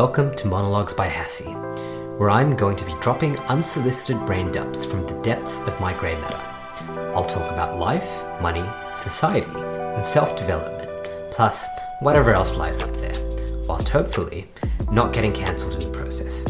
Welcome to Monologues by Hassie, where I'm going to be dropping unsolicited brain dumps from the depths of my grey matter. I'll talk about life, money, society, and self-development, plus whatever else lies up there, whilst hopefully not getting cancelled in the process.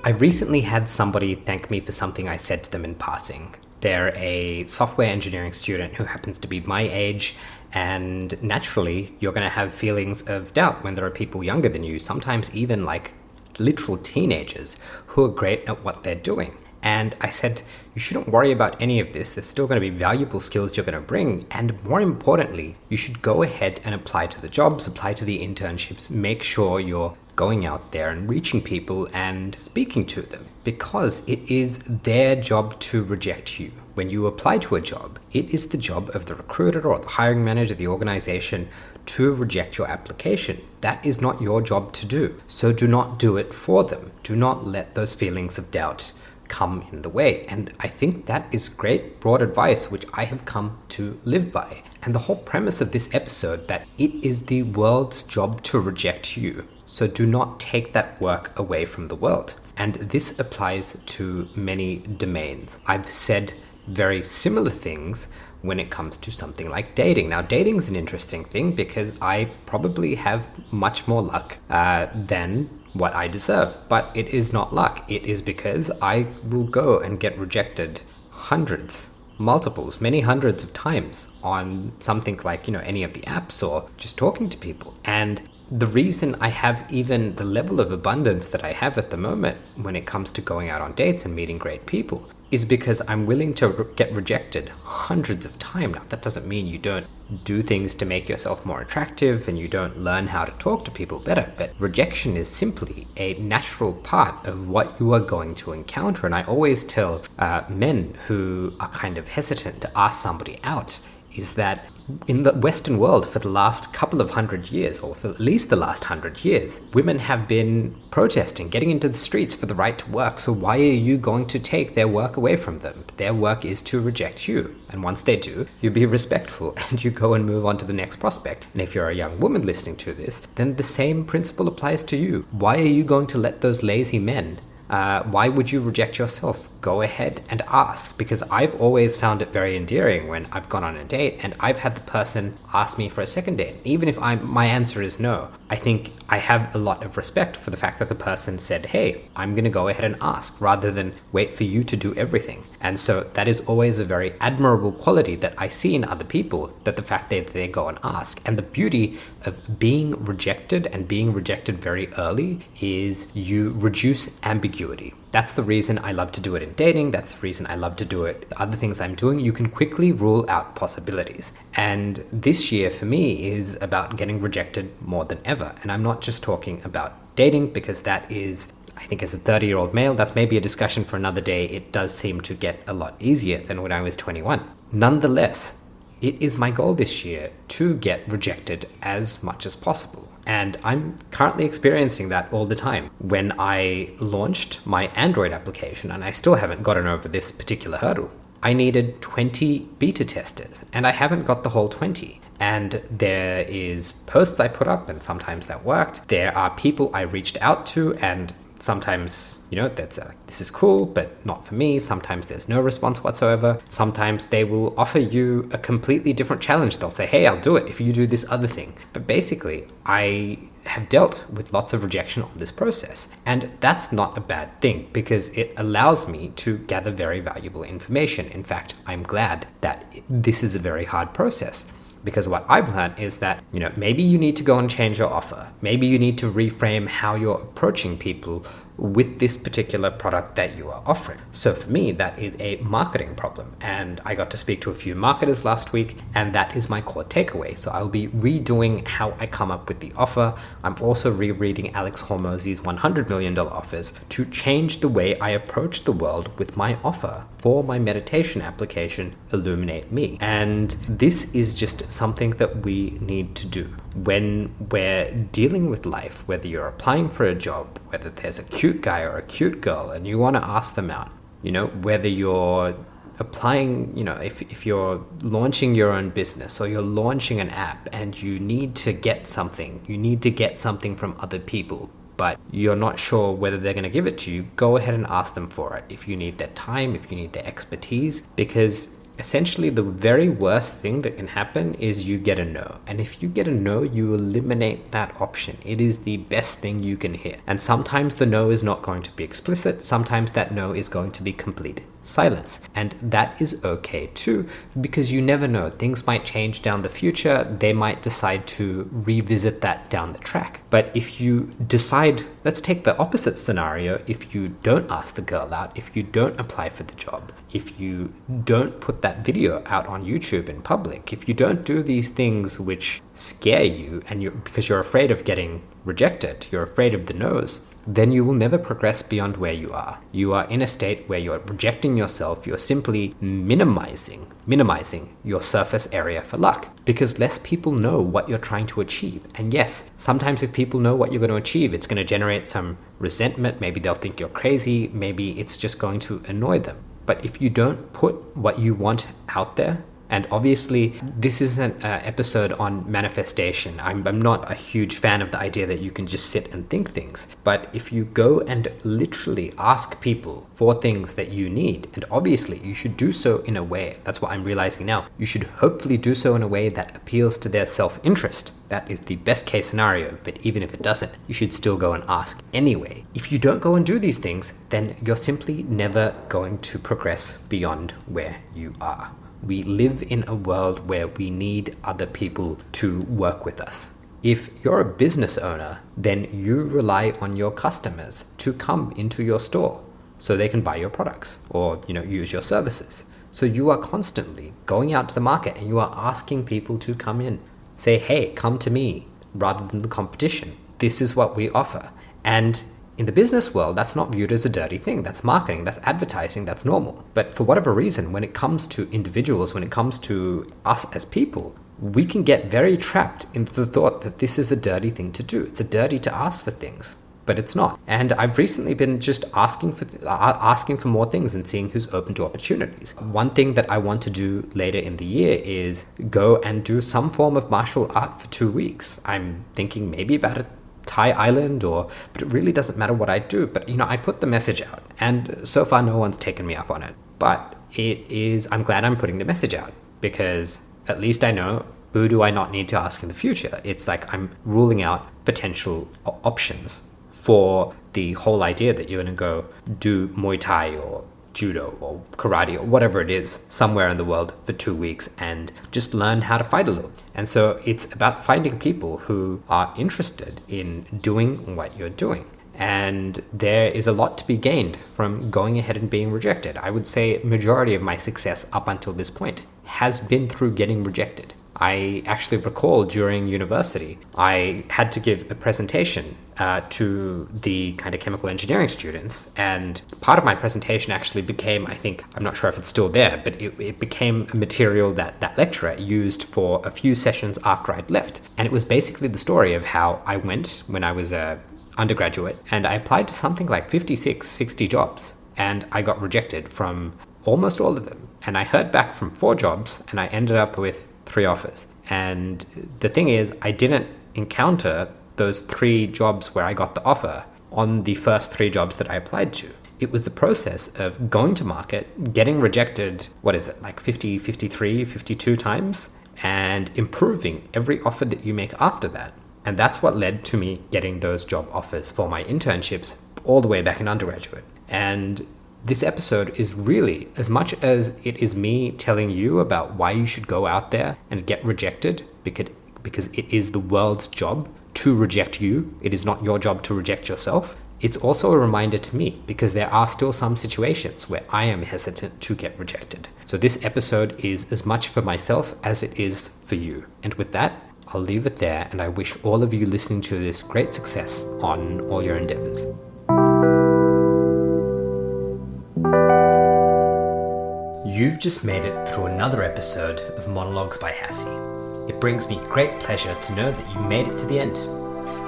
I recently had somebody thank me for something I said to them in passing. They're a software engineering student who happens to be my age, and naturally, you're going to have feelings of doubt when there are people younger than you, sometimes even like literal teenagers, who are great at what they're doing. And I said, you shouldn't worry about any of this. There's still going to be valuable skills you're going to bring. And more importantly, you should go ahead and apply to the jobs, apply to the internships, make sure you're going out there and reaching people and speaking to them, because it is their job to reject you. When you apply to a job, it is the job of the recruiter or the hiring manager of the organization to reject your application. That is not your job to do. So do not do it for them. Do not let those feelings of doubt come in the way. And I think that is great broad advice, which I have come to live by. And the whole premise of this episode, that it is the world's job to reject you. So do not take that work away from the world. And this applies to many domains. I've said very similar things when it comes to something like dating. Now, dating is an interesting thing because I probably have much more luck than what I deserve. But it is not luck. It is because I will go and get rejected hundreds, multiples, many hundreds of times on something like, any of the apps or just talking to people. And the reason I have even the level of abundance that I have at the moment when it comes to going out on dates and meeting great people is because I'm willing to get rejected hundreds of times. Now, that doesn't mean you don't do things to make yourself more attractive and you don't learn how to talk to people better, but rejection is simply a natural part of what you are going to encounter. And I always tell men who are kind of hesitant to ask somebody out is that in the Western world for the last couple of 100 years, or for at least the last 100 years, women have been protesting, getting into the streets for the right to work. So why are you going to take their work away from them? Their work is to reject you. And once they do, you be respectful and you go and move on to the next prospect. And if you're a young woman listening to this, then the same principle applies to you. Why are you going to let those lazy men why would you reject yourself? Go ahead and ask, because I've always found it very endearing when I've gone on a date and I've had the person ask me for a second date. Even if my answer is no, I think I have a lot of respect for the fact that the person said, hey, I'm going to go ahead and ask rather than wait for you to do everything. And so that is always a very admirable quality that I see in other people, that the fact that they go and ask. And the beauty of being rejected and being rejected very early is you reduce ambiguity. That's the reason I love to do it in dating. That's the reason I love to do it. The other things I'm doing, you can quickly rule out possibilities. And this year for me is about getting rejected more than ever. And I'm not just talking about dating, because that is, I think as a 30-year-old male, that's maybe a discussion for another day. It does seem to get a lot easier than when I was 21. Nonetheless, it is my goal this year to get rejected as much as possible. And I'm currently experiencing that all the time. When I launched my Android application, and I still haven't gotten over this particular hurdle, I needed 20 beta testers, and I haven't got the whole 20. And there is posts I put up, and sometimes that worked. There are people I reached out to, and sometimes, that's this is cool, but not for me. Sometimes there's no response whatsoever. Sometimes they will offer you a completely different challenge. They'll say, hey, I'll do it if you do this other thing. But basically, I have dealt with lots of rejection on this process. And that's not a bad thing, because it allows me to gather very valuable information. In fact, I'm glad that this is a very hard process. Because what I've learned is that, maybe you need to go and change your offer. Maybe you need to reframe how you're approaching people with this particular product that you are offering. So for me, that is a marketing problem. And I got to speak to a few marketers last week, and that is my core takeaway. So I'll be redoing how I come up with the offer. I'm also rereading Alex Hormozy's $100 million offers to change the way I approach the world with my offer for my meditation application, Illuminate Me. And this is just something that we need to do. When we're dealing with life, whether you're applying for a job, whether there's a cute guy or a cute girl and you want to ask them out, whether you're applying, if you're launching your own business or you're launching an app and you need to get something from other people, but you're not sure whether they're going to give it to you, go ahead and ask them for it. If you need their time, if you need their expertise, because essentially the very worst thing that can happen is you get a no. And if you get a no, you eliminate that option. It is the best thing you can hear. And sometimes the no is not going to be explicit. Sometimes that no is going to be complete silence. And that is okay too, because you never know. Things might change down the future. They might decide to revisit that down the track. But if you decide, let's take the opposite scenario. If you don't ask the girl out, if you don't apply for the job, if you don't put that video out on YouTube in public, if you don't do these things which scare you because you're afraid of getting rejected, you're afraid of the no's, then you will never progress beyond where you are. You are in a state where you're rejecting yourself. You're simply minimizing your surface area for luck, because less people know what you're trying to achieve. And yes, sometimes if people know what you're going to achieve, it's going to generate some resentment. Maybe they'll think you're crazy. Maybe it's just going to annoy them. But if you don't put what you want out there, and obviously, this is an episode on manifestation. I'm not a huge fan of the idea that you can just sit and think things. But if you go and literally ask people for things that you need, and obviously you should do so in a way, that's what I'm realizing now, you should hopefully do so in a way that appeals to their self-interest. That is the best case scenario, but even if it doesn't, you should still go and ask anyway. If you don't go and do these things, then you're simply never going to progress beyond where you are. We live in a world where we need other people to work with us. If you're a business owner, then you rely on your customers to come into your store so they can buy your products or, use your services. So you are constantly going out to the market and you are asking people to come in. Say, hey, come to me rather than the competition. This is what we offer. And in the business world, that's not viewed as a dirty thing. That's marketing, that's advertising, that's normal. But for whatever reason, when it comes to individuals, when it comes to us as people, we can get very trapped into the thought that this is a dirty thing to do. It's a dirty to ask for things, but it's not. And I've recently been just asking for more things and seeing who's open to opportunities. One thing that I want to do later in the year is go and do some form of martial art for 2 weeks. I'm thinking maybe about it. Thai Island, but it really doesn't matter what I do. But I put the message out, and so far no one's taken me up on it. But I'm glad I'm putting the message out, because at least I know who do I not need to ask in the future. It's like I'm ruling out potential options for the whole idea that you're going to go do Muay Thai or judo or karate or whatever it is somewhere in the world for 2 weeks and just learn how to fight a little. And so it's about finding people who are interested in doing what you're doing. And there is a lot to be gained from going ahead and being rejected. I would say majority of my success up until this point has been through getting rejected. I actually recall during university, I had to give a presentation to the kind of chemical engineering students. And part of my presentation actually became, I'm not sure if it's still there, but it became a material that lecturer used for a few sessions after I'd left. And it was basically the story of how I went when I was a undergraduate and I applied to something like 56, 60 jobs. And I got rejected from almost all of them. And I heard back from 4 jobs and I ended up with 3 offers. And the thing is, I didn't encounter those 3 jobs where I got the offer on the first 3 jobs that I applied to. It was the process of going to market, getting rejected, 50, 53, 52 times, and improving every offer that you make after that. And that's what led to me getting those job offers for my internships all the way back in undergraduate. And this episode is really, as much as it is me telling you about why you should go out there and get rejected, because it is the world's job to reject you. It is not your job to reject yourself. It's also a reminder to me, because there are still some situations where I am hesitant to get rejected. So this episode is as much for myself as it is for you. And with that, I'll leave it there, and I wish all of you listening to this great success on all your endeavors. You've just made it through another episode of Monologues by Hassie. It brings me great pleasure to know that you made it to the end.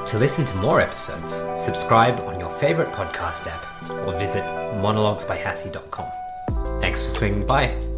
To listen to more episodes, subscribe on your favorite podcast app or visit monologuesbyhassie.com. Thanks Thanks for swinging by.